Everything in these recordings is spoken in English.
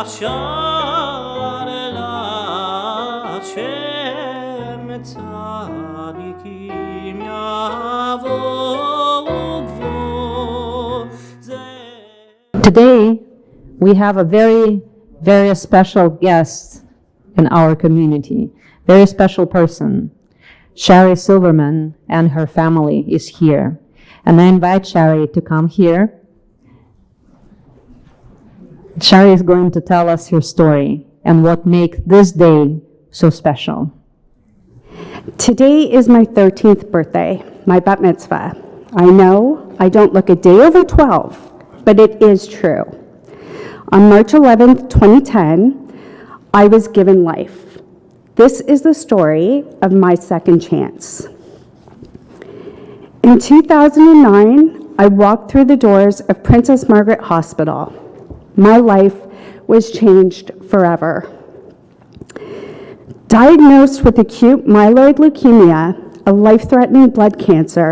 אפשר להשם צדיקים יבואו גבול. Today, we have a very, very special guest in our community, very special person. Shari Silverman and her family is here. And I invite Shari to come here. Shari is going to tell us her story and what makes this day so special. Today is my 13th birthday, my bat mitzvah. I know I don't look a day over 12, but it is true. On March 11th, 2010, I was given life. This is the story of my second chance. In 2009, I walked through the doors of Princess Margaret Hospital. My life was changed forever. Diagnosed with acute myeloid leukemia, a life-threatening blood cancer,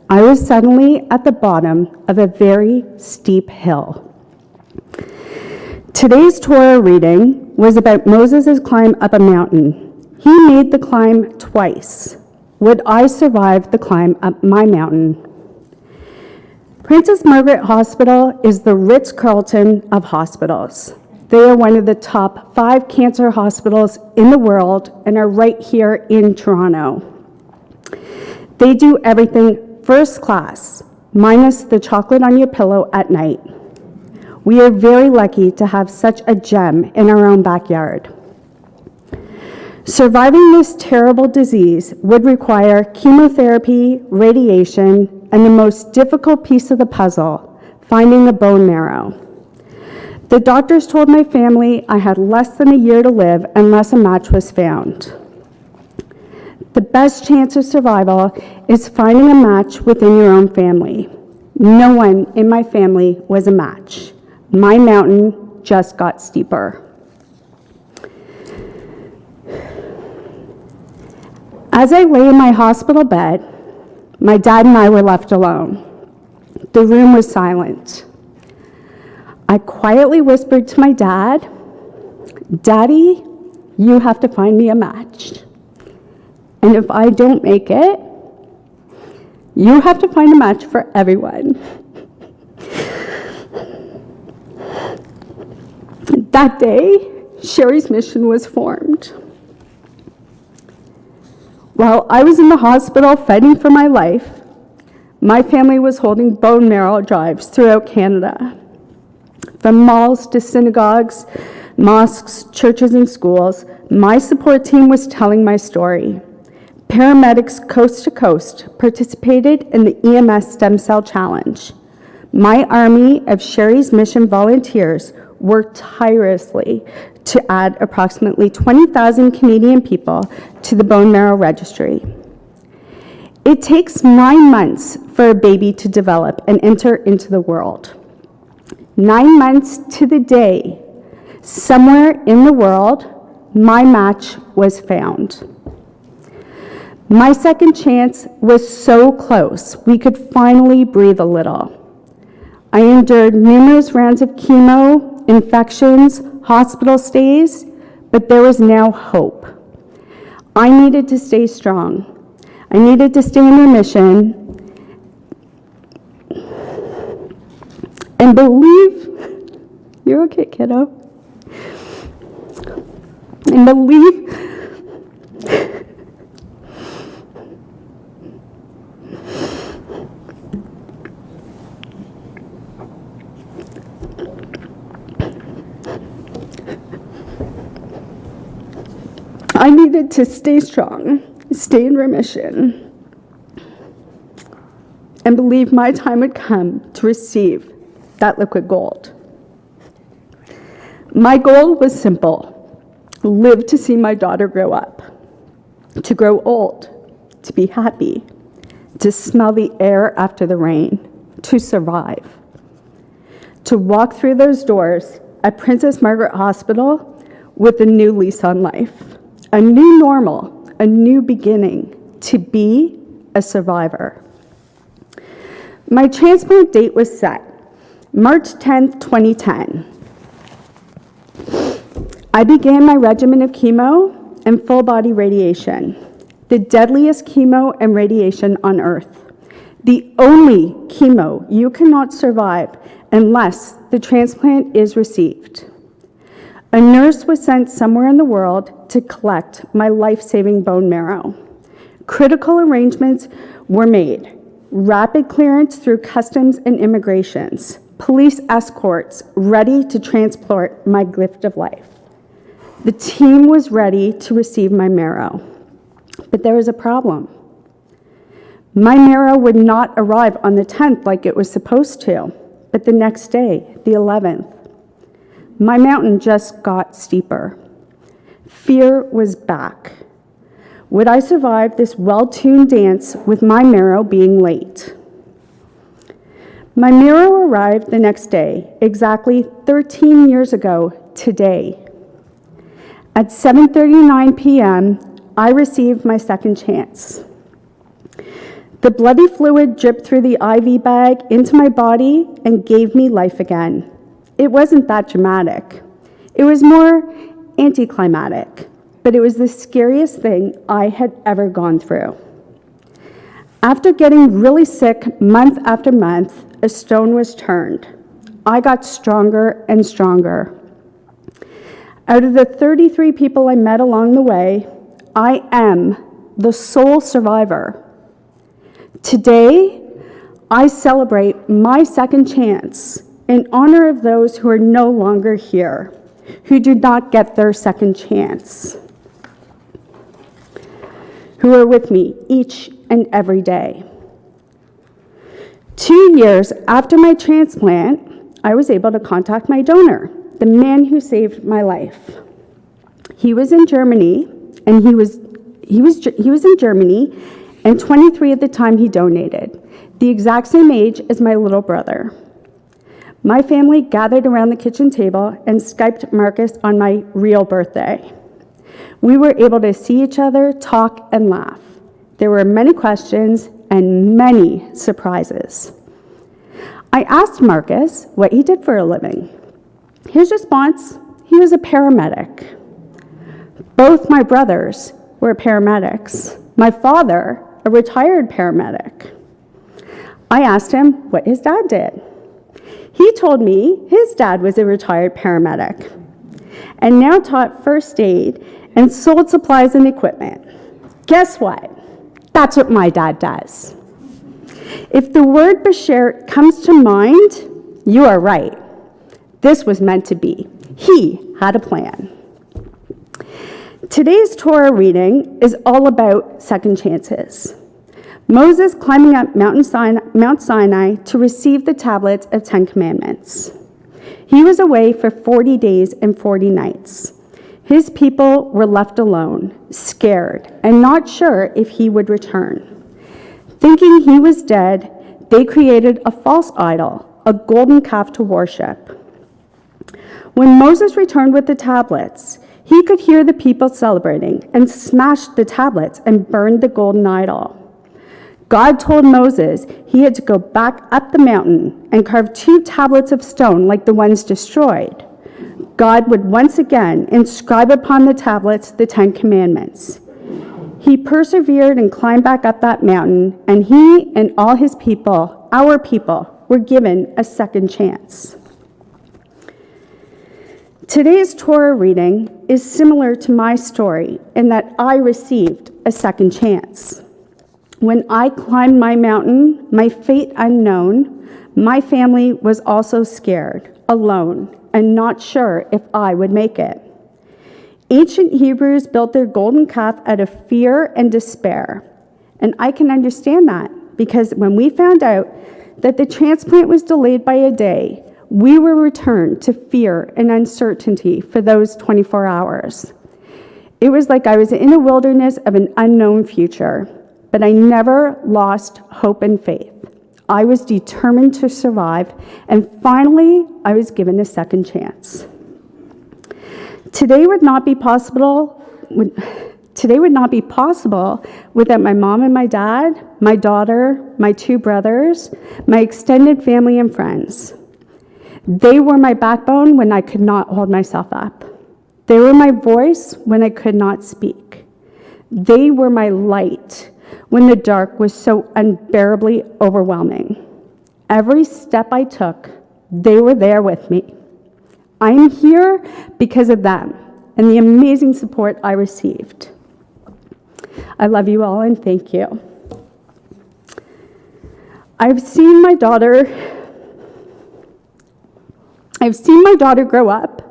I was suddenly at the bottom of a very steep hill. Today's Torah reading was about Moses' climb up a mountain. He made the climb twice. Would I survive the climb up my mountain? Princess Margaret Hospital is the Ritz-Carlton of hospitals. They are one of the top 5 cancer hospitals in the world and are right here in Toronto. They do everything first class, minus the chocolate on your pillow at night. We are very lucky to have such a gem in our own backyard. Surviving this terrible disease would require chemotherapy, radiation, and the most difficult piece of the puzzle, finding the bone marrow. The doctors told my family I had less than a year to live unless a match was found. The best chance of survival is finding a match within your own family. No one in my family was a match. My mountain just got steeper. As I lay in my hospital bed, my dad and I were left alone. The room was silent. I quietly whispered to my dad, "Daddy, you have to find me a match. And if I don't make it, you have to find a match for everyone." That day, Shari's mission was formed. While I was in the hospital fighting for my life, my family was holding bone marrow drives throughout Canada. From malls to synagogues, mosques, churches, and schools, my support team was telling my story. Paramedics coast to coast participated in the EMS Stem Cell Challenge. My army of Shari's Mission volunteers worked tirelessly to add approximately 20,000 Canadian people to the bone marrow registry. It takes 9 months for a baby to develop and enter into the world. 9 months to the day, somewhere in the world, my match was found. My second chance was so close, we could finally breathe a little. I endured numerous rounds of chemo, infections, hospital stays, but there was now hope. I needed to stay strong. I needed to stay in remission and believe, you're okay, kiddo, and believe I needed to stay strong, stay in remission, and believe my time would come to receive that liquid gold. My goal was simple: live to see my daughter grow up, to grow old, to be happy, to smell the air after the rain, to survive, to walk through those doors at Princess Margaret Hospital with a new lease on life. A new normal, a new beginning, to be a survivor. My transplant date was set, March 10th, 2010. I began my regimen of chemo and full body radiation, the deadliest chemo and radiation on earth. The only chemo you cannot survive unless the transplant is received. A nurse was sent somewhere in the world to collect my life-saving bone marrow. Critical arrangements were made. Rapid clearance through customs and immigrations. Police escorts ready to transport my gift of life. The team was ready to receive my marrow. But there was a problem. My marrow would not arrive on the 10th like it was supposed to, but the next day, the 11th. My mountain just got steeper. Fear was back. Would I survive this well-tuned dance with my marrow being late? My marrow arrived the next day, exactly 13 years ago today. At 7:39 p.m., I received my second chance. The bloody fluid dripped through the IV bag into my body and gave me life again. It wasn't that dramatic. It was more anticlimactic, but it was the scariest thing I had ever gone through. After getting really sick month after month, a stone was turned. I got stronger and stronger. Out of the 33 people I met along the way, I am the sole survivor. Today, I celebrate my second chance in honor of those who are no longer here, who did not get their second chance, who are with me each and every day. 2 years after my transplant, I was able to contact my donor, the man who saved my life. He was in Germany, and he was in Germany, and 23 at the time he donated, the exact same age as my little brother. My family gathered around the kitchen table and Skyped Marcus on my real birthday. We were able to see each other, talk, and laugh. There were many questions and many surprises. I asked Marcus what he did for a living. His response, he was a paramedic. Both my brothers were paramedics. My father, a retired paramedic. I asked him what his dad did. He told me his dad was a retired paramedic and now taught first aid and sold supplies and equipment. Guess what? That's what my dad does. If the word Bashert comes to mind, you are right. This was meant to be. He had a plan. Today's Torah reading is all about second chances. Moses climbing up Mount Sinai to receive the tablets of 10 Commandments. He was away for 40 days and 40 nights. His people were left alone, scared, and not sure if he would return. Thinking he was dead, they created a false idol, a golden calf to worship. When Moses returned with the tablets, he could hear the people celebrating and smashed the tablets and burned the golden idol. God told Moses he had to go back up the mountain and carve 2 tablets of stone like the ones destroyed. God would once again inscribe upon the tablets the 10 Commandments. He persevered and climbed back up that mountain, and he and all his people, our people, were given a second chance. Today's Torah reading is similar to my story in that I received a second chance. When I climbed my mountain, my fate unknown, my family was also scared, alone, and not sure if I would make it. Ancient Hebrews built their golden calf out of fear and despair. And I can understand that because when we found out that the transplant was delayed by a day, we were returned to fear and uncertainty for those 24 hours. It was like I was in a wilderness of an unknown future, but I never lost hope and faith. I was determined to survive, and finally, I was given a second chance. Today would not be possible without my mom and my dad, my daughter, my 2 brothers, my extended family and friends. They were my backbone when I could not hold myself up. They were my voice when I could not speak. They were my light when the dark was so unbearably overwhelming. Every step I took, they were there with me. I am here because of them and the amazing support I received. I love you all and thank you. I've seen my daughter grow up,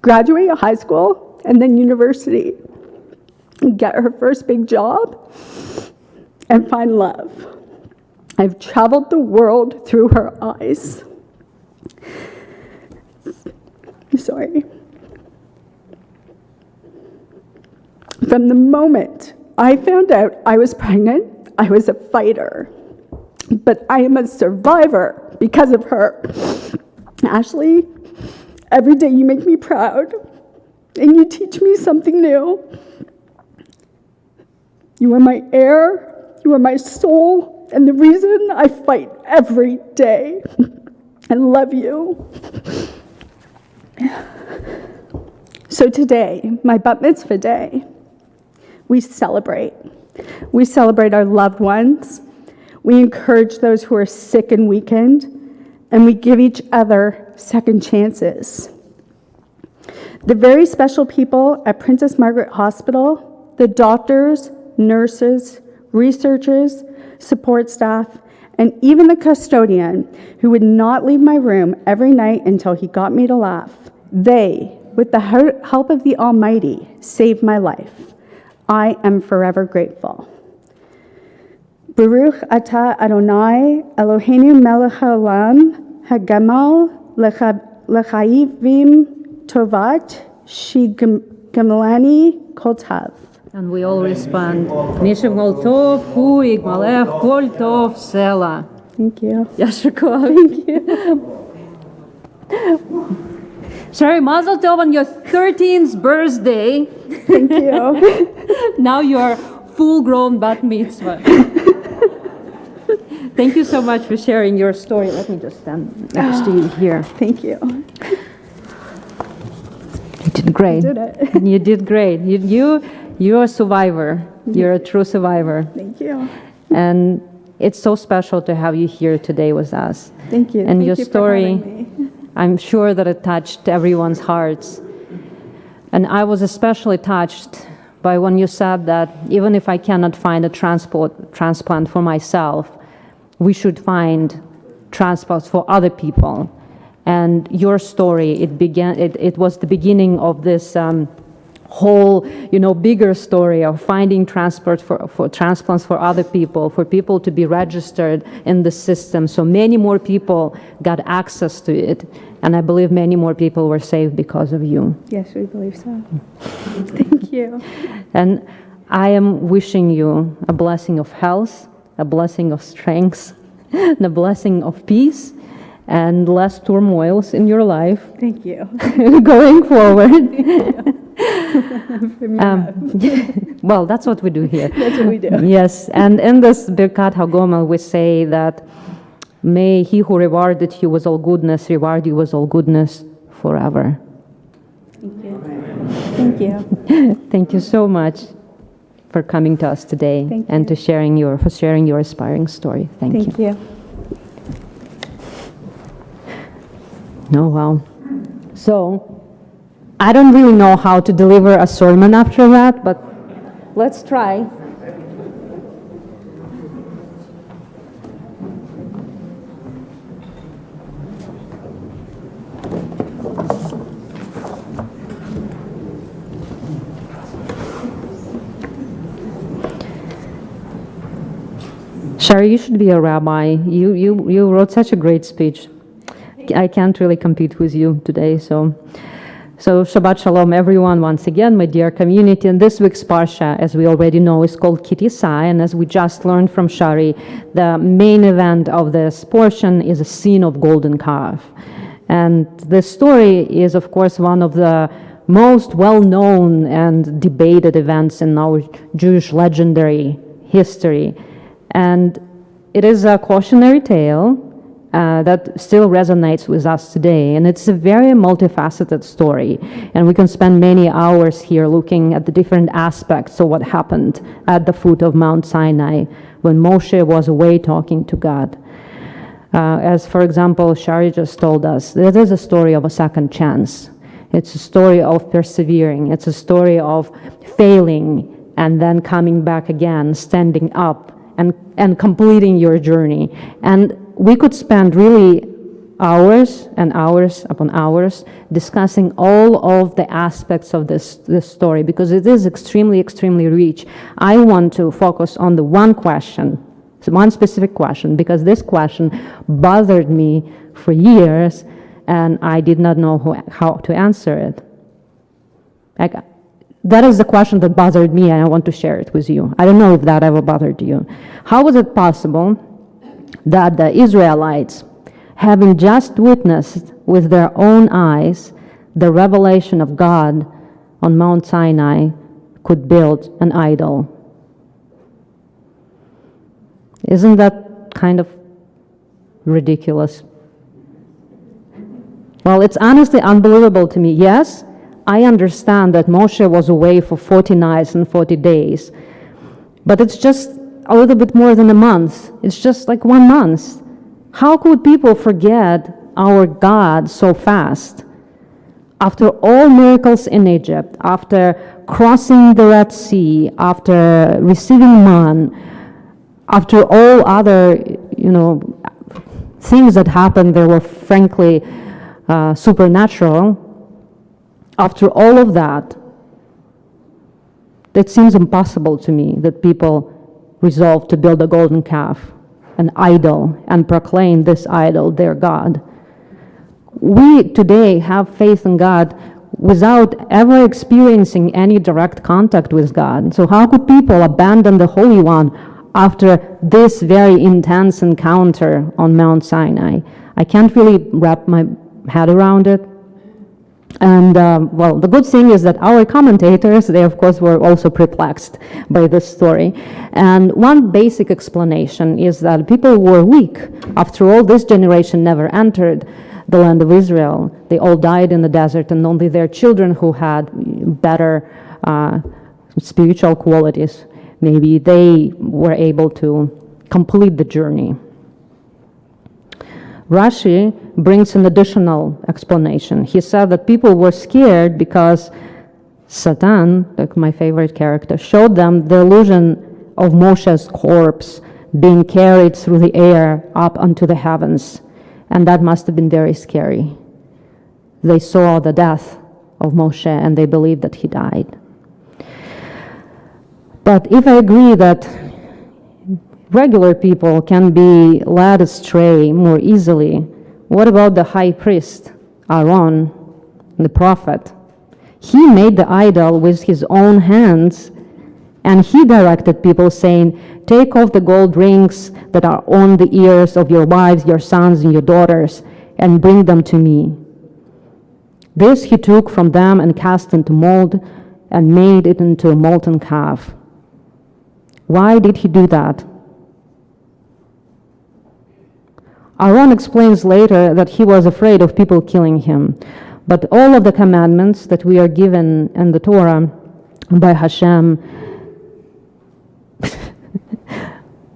graduate high school, and then university, get her first big job, and find love. I've traveled the world through her eyes. Sorry. From the moment I found out I was pregnant, I was a fighter. But I am a survivor because of her. Ashley, every day you make me proud, and you teach me something new. You are my air, you are my soul, and the reason I fight every day. I love you. So today, my bat mitzvah day, we celebrate. We celebrate our loved ones. We encourage those who are sick and weakened, and we give each other second chances. The very special people at Princess Margaret Hospital, the doctors, nurses, researchers, support staff, and even the custodian who would not leave my room every night until he got me to laugh, they, with the help of the Almighty, saved my life. I am forever grateful. Baruch atah Adonai Eloheinu melech haolam hagamal l'chayivim tovat shigamalani kol tav. And we all respond, Nishem kol tov, hu yigmalech kol tov, Selah. Thank you. Yasher koach. Thank you. Shari, mazel tov on your 13th birthday. Thank you. Now you're full-grown bat mitzvah. Thank you so much for sharing your story. Let me just stand next to you here. Thank you. You did great. I did it. You did great. You're a survivor. You're a true survivor. Thank you. And it's so special to have you here today with us. Thank you. And Thank your you for story, having me. I'm sure that it touched everyone's hearts. And I was especially touched by when you said that even if I cannot find a transplant for myself, we should find transplants for other people. And your story, it was the beginning of this whole, bigger story of finding transplants for other people, for people to be registered in the system. So many more people got access to it. And I believe many more people were saved because of you. Yes, we believe so. Thank you. And I am wishing you a blessing of health, a blessing of strength, and a blessing of peace, and less turmoils in your life. Thank you. Going forward. Well, that's what we do here. that's what we do. Yes, and in this Birkat HaGomel we say that may he who rewarded you with all goodness reward you with all goodness forever. Thank you. Thank you. Thank you so much for coming to us today. Thank and you. for sharing your inspiring story. Thank you. Thank you. Oh, wow. So, I don't really know how to deliver a sermon after that, but let's try. Shari, you should be a rabbi. You wrote such a great speech. I can't really compete with you today, so Shabbat Shalom, everyone, once again, my dear community. And this week's Parsha, as we already know, is called Tissa, and as we just learned from Shari, the main event of this portion is a scene of golden calf. And this story is, of course, one of the most well-known and debated events in our Jewish legendary history. And it is a cautionary tale that still resonates with us today. And it's a very multifaceted story. And we can spend many hours here looking at the different aspects of what happened at the foot of Mount Sinai when Moshe was away talking to God. As, for example, Shari just told us, it is a story of a second chance. It's a story of persevering. It's a story of failing and then coming back again, standing up and completing your journey. And we could spend really hours and hours upon hours discussing all of the aspects of this story, because it is extremely, extremely rich. I want to focus on the one question, one specific question, because this question bothered me for years, and I did not know how to answer it. That is the question that bothered me, and I want to share it with you. I don't know if that ever bothered you. How was it possible that the Israelites, having just witnessed with their own eyes the revelation of God on Mount Sinai, could build an idol? Isn't that kind of ridiculous? Well, it's honestly unbelievable to me. Yes, I understand that Moshe was away for 40 nights and 40 days, but it's just a little bit more than a month. It's just like 1 month. How could people forget our God so fast? After all miracles in Egypt, after crossing the Red Sea, after receiving man, after all other, things that happened that were frankly supernatural, after all of that, it seems impossible to me that people resolved to build a golden calf, an idol, and proclaim this idol their God. We today have faith in God without ever experiencing any direct contact with God. So how could people abandon the Holy One after this very intense encounter on Mount Sinai? I can't really wrap my head around it. And the good thing is that our commentators, they of course were also perplexed by this story. And one basic explanation is that people were weak. After all, this generation never entered the land of Israel. They all died in the desert, and only their children who had better spiritual qualities, maybe they were able to complete the journey. Rashi brings an additional explanation. He said that people were scared because Satan, like my favorite character, showed them the illusion of Moshe's corpse being carried through the air up onto the heavens. And that must have been very scary. They saw the death of Moshe and they believed that he died. But if I agree that regular people can be led astray more easily, what about the high priest, Aaron, the prophet? He made the idol with his own hands, and he directed people saying, "Take off the gold rings that are on the ears of your wives, your sons, and your daughters, and bring them to me." This he took from them and cast into mold and made it into a molten calf. Why did he do that? Aaron explains later that he was afraid of people killing him. But all of the commandments that we are given in the Torah by Hashem,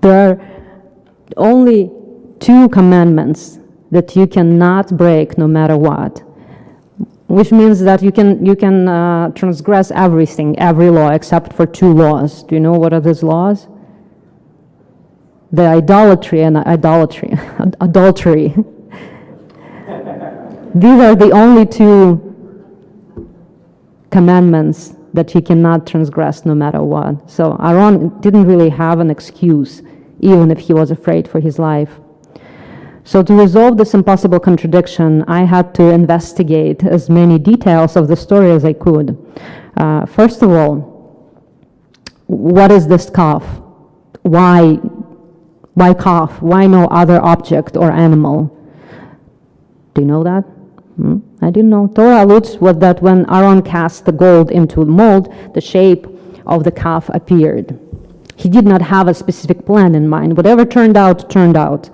there are only 2 commandments that you cannot break no matter what, which means that you can transgress everything, every law, except for 2 laws. Do you know what are these laws? The adultery. These are the only 2 commandments that he cannot transgress no matter what. So Aaron didn't really have an excuse, even if he was afraid for his life. So to resolve this impossible contradiction, I had to investigate as many details of the story as I could. First of all, what is this calf? Why calf? Why no other object or animal? Do you know that? I didn't know. Torah alludes with that when Aaron cast the gold into the mold, the shape of the calf appeared. He did not have a specific plan in mind. Whatever turned out, turned out.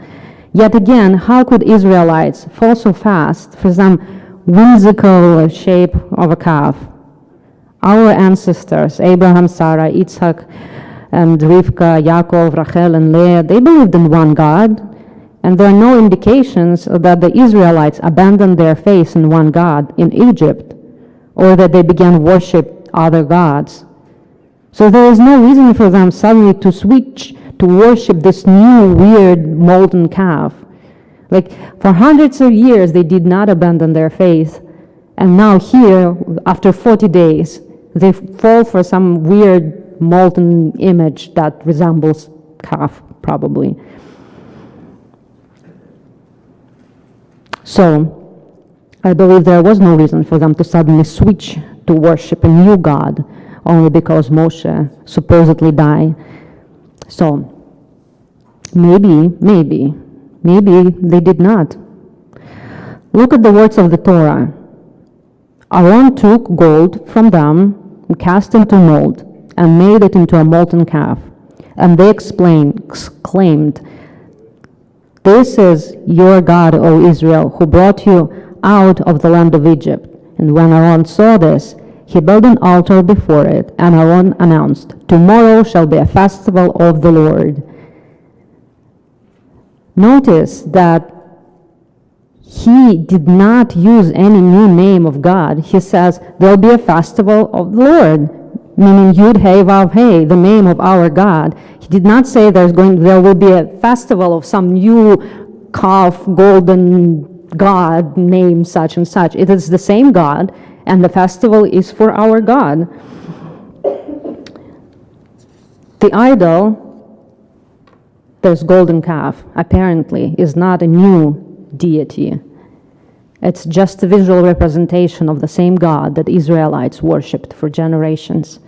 Yet again, how could Israelites fall so fast for some whimsical shape of a calf? Our ancestors, Abraham, Sarah, Yitzhak, and Rivka, Yaakov, Rachel, and Leah, they believed in one God, and there are no indications that the Israelites abandoned their faith in one God in Egypt, or that they began worship other gods. So there is no reason for them suddenly to switch to worship this new weird molten calf. Like for hundreds of years they did not abandon their faith, and now here, after 40 days, they fall for some weird molten image that resembles calf, probably. So I believe there was no reason for them to suddenly switch to worship a new God only because Moshe supposedly died. So maybe they did not. Look at the words of the Torah. Aaron took gold from them and cast into mold and made it into a molten calf. And they exclaimed, "This is your God, O Israel, who brought you out of the land of Egypt." And when Aaron saw this, he built an altar before it, and Aaron announced, "Tomorrow shall be a festival of the Lord." Notice that he did not use any new name of God. He says, there'll be a festival of the Lord, meaning Yud Hey Vav Hey, the name of our God. He did not say there will be a festival of some new calf, golden God named such and such. It is the same God, and the festival is for our God. The idol, this golden calf, apparently is not a new deity. It's just a visual representation of the same God that Israelites worshipped for generations.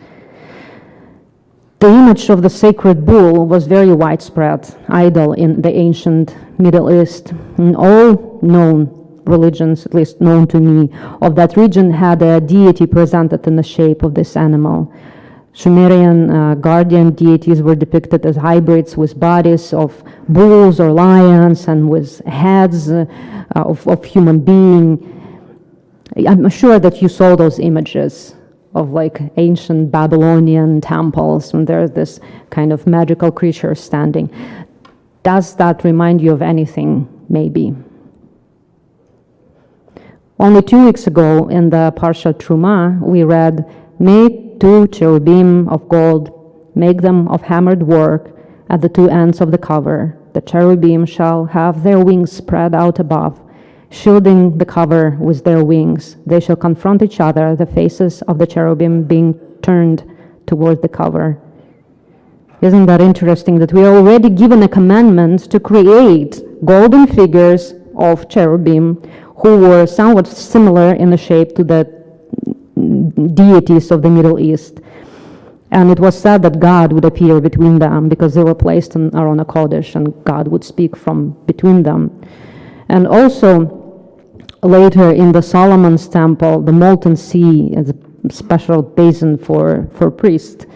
The image of the sacred bull was very widespread idol in the ancient Middle East. In all known religions, at least known to me, of that region had a deity presented in the shape of this animal. Sumerian guardian deities were depicted as hybrids with bodies of bulls or lions and with heads of human being. I'm sure that you saw those images of like ancient Babylonian temples, and there's this kind of magical creature standing. Does that remind you of anything? Maybe. Only 2 weeks ago in the Parashat Truma, we read, "Make 2 cherubim of gold, make them of hammered work at the 2 ends of the cover. The cherubim shall have their wings spread out above, shielding the cover with their wings. They shall confront each other, the faces of the cherubim being turned toward the cover." Isn't that interesting that we are already given a commandment to create golden figures of cherubim who were somewhat similar in the shape to the deities of the Middle East. And it was said that God would appear between them because they were placed in Aron HaKodesh and God would speak from between them. And also later in the Solomon's temple, the molten sea is a special basin for priests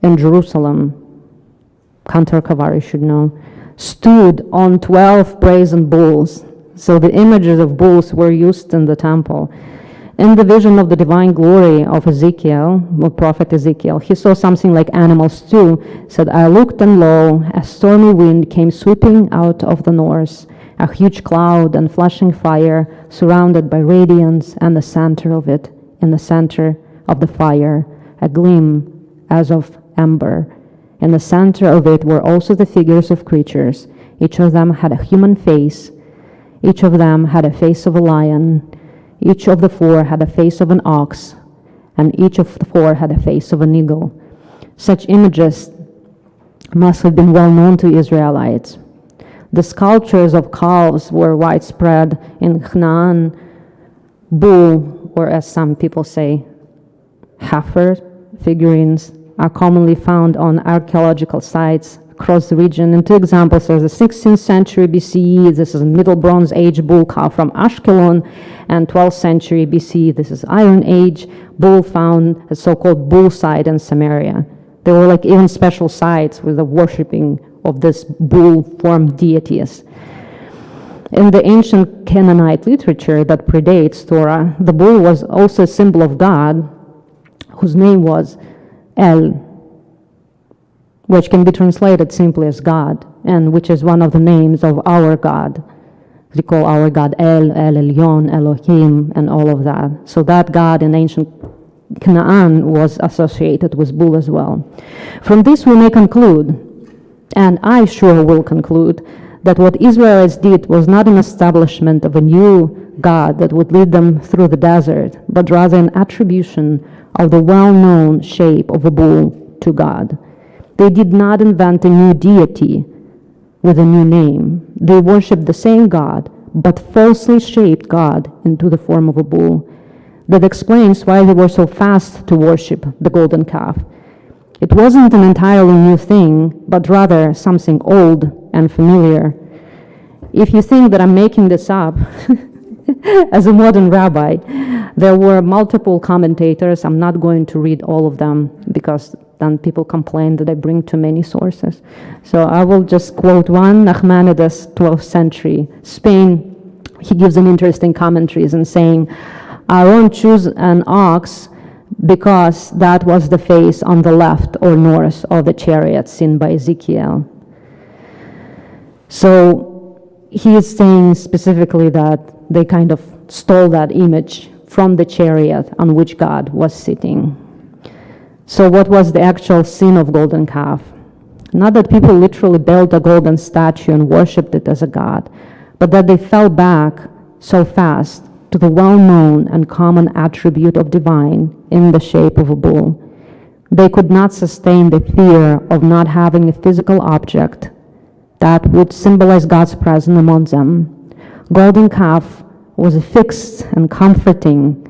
in Jerusalem, Kantor Kavari should know, stood on 12 brazen bulls. So the images of bulls were used in the temple. In the vision of the divine glory of Ezekiel, the prophet Ezekiel, he saw something like animals too. Said, "I looked, and lo, a stormy wind came sweeping out of the north, a huge cloud and flashing fire, surrounded by radiance, and the center of it, in the center of the fire, a gleam as of ember. In the center of it were also the figures of creatures. Each of them had a human face. Each of them had a face of a lion. Each of the 4 had a face of an ox, and each of the 4 had a face of an eagle." Such images must have been well known to Israelites. The sculptures of calves were widespread in Canaan. Bull, or as some people say, heifer figurines are commonly found on archaeological sites across the region. And 2 examples are the 16th century BCE, this is a Middle Bronze Age bull cow from Ashkelon, and 12th century BC, this is Iron Age bull found at so-called bull site in Samaria. There were like even special sites with the worshipping of these bull-formed deities. In the ancient Canaanite literature that predates Torah, the bull was also a symbol of God, whose name was El, which can be translated simply as God, and which is one of the names of our God. We call our God El, El Elyon, Elohim, and all of that. So that God in ancient Canaan was associated with bull as well. From this we may conclude, and I sure will conclude, that what Israelites did was not an establishment of a new God that would lead them through the desert, but rather an attribution of the well-known shape of a bull to God. They did not invent a new deity with a new name. They worshiped the same God, but falsely shaped God into the form of a bull. That explains why they were so fast to worship the golden calf. It wasn't an entirely new thing, but rather something old and familiar. If you think that I'm making this up, as a modern rabbi, there were multiple commentators. I'm not going to read all of them because then people complain that I bring too many sources. So I will just quote one, Nachmanides, 12th century, Spain. He gives an interesting commentaries and saying, Aaron chose an ox because that was the face on the left or north of the chariot seen by Ezekiel. So he is saying specifically that they kind of stole that image from the chariot on which God was sitting. So what was the actual sin of golden calf? Not that people literally built a golden statue and worshipped it as a god, but that they fell back so fast to the well-known and common attribute of divine in the shape of a bull. They could not sustain the fear of not having a physical object that would symbolize God's presence among them. Golden calf was a fixed and comforting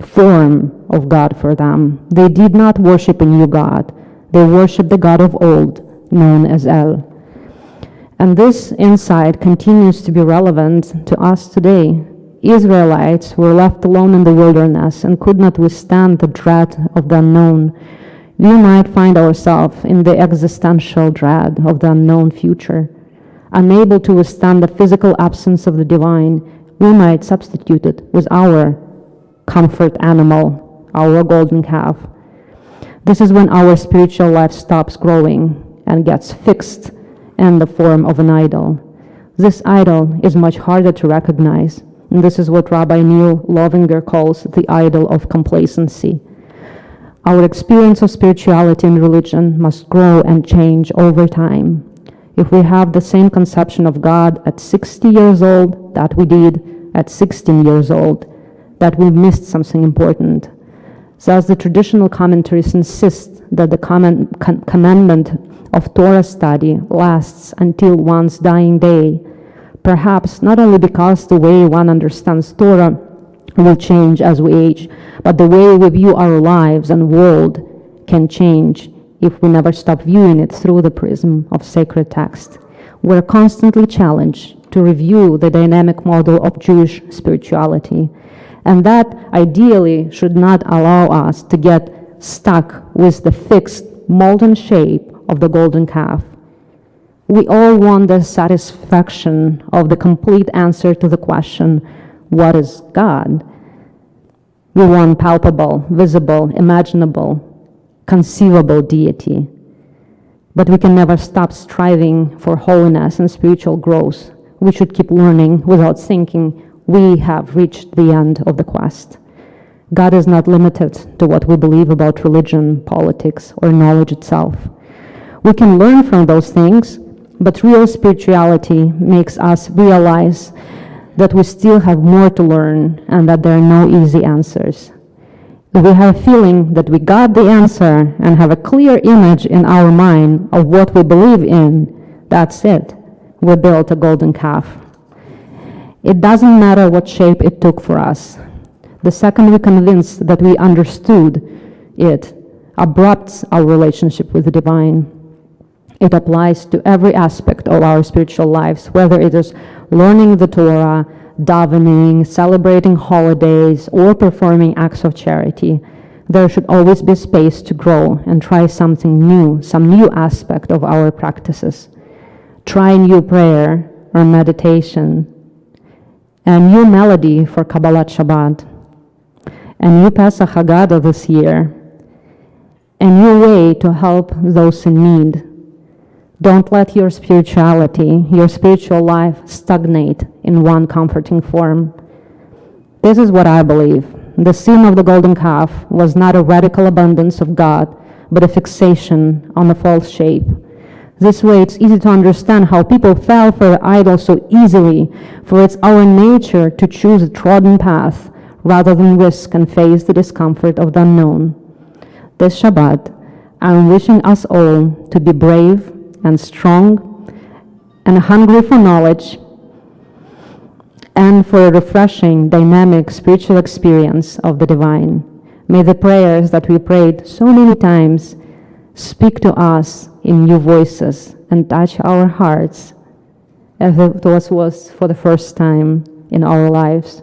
form of God for them. They did not worship a new God. They worshiped the God of old, known as El. And this insight continues to be relevant to us today. Israelites were left alone in the wilderness and could not withstand the dread of the unknown. We might find ourselves in the existential dread of the unknown future. Unable to withstand the physical absence of the divine, we might substitute it with our comfort animal, our golden calf. This is when our spiritual life stops growing and gets fixed in the form of an idol. This idol is much harder to recognize, and this is what Rabbi Neil Lovinger calls the idol of complacency. Our experience of spirituality and religion must grow and change over time. If we have the same conception of God at 60 years old that we did at 16 years old, that we missed something important. Thus, the traditional commentaries insist that the commandment of Torah study lasts until one's dying day, perhaps not only because the way one understands Torah will change as we age, but the way we view our lives and world can change if we never stop viewing it through the prism of sacred text. We're constantly challenged to review the dynamic model of Jewish spirituality, and that ideally should not allow us to get stuck with the fixed molten shape of the golden calf. We all want the satisfaction of the complete answer to the question, what is God? We want palpable, visible, imaginable, conceivable deity. But we can never stop striving for holiness and spiritual growth. We should keep learning without thinking we have reached the end of the quest. God is not limited to what we believe about religion, politics, or knowledge itself. We can learn from those things, but real spirituality makes us realize that we still have more to learn and that there are no easy answers. If we have a feeling that we got the answer and have a clear image in our mind of what we believe in, that's it. We built a golden calf. It doesn't matter what shape it took for us. The second we're convinced that we understood it, abrupts our relationship with the divine. It applies to every aspect of our spiritual lives, whether it is learning the Torah, davening, celebrating holidays, or performing acts of charity. There should always be space to grow and try something new, some new aspect of our practices. Try a new prayer or meditation, a new melody for Kabbalat Shabbat, a new Pesach Haggadah this year, a new way to help those in need. Don't let your spirituality, your spiritual life stagnate in one comforting form. This is what I believe. The sin of the golden calf was not a radical abundance of God, but a fixation on a false shape. This way it's easy to understand how people fell for idols so easily, for it's our nature to choose a trodden path rather than risk and face the discomfort of the unknown. This Shabbat, I'm wishing us all to be brave and strong and hungry for knowledge and for a refreshing, dynamic spiritual experience of the divine. May the prayers that we prayed so many times speak to us in new voices and touch our hearts as it was for the first time in our lives.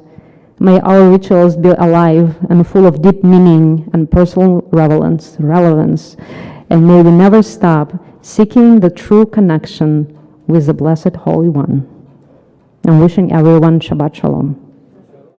May our rituals be alive and full of deep meaning and personal relevance, and may we never stop seeking the true connection with the Blessed Holy One. I'm wishing everyone Shabbat Shalom.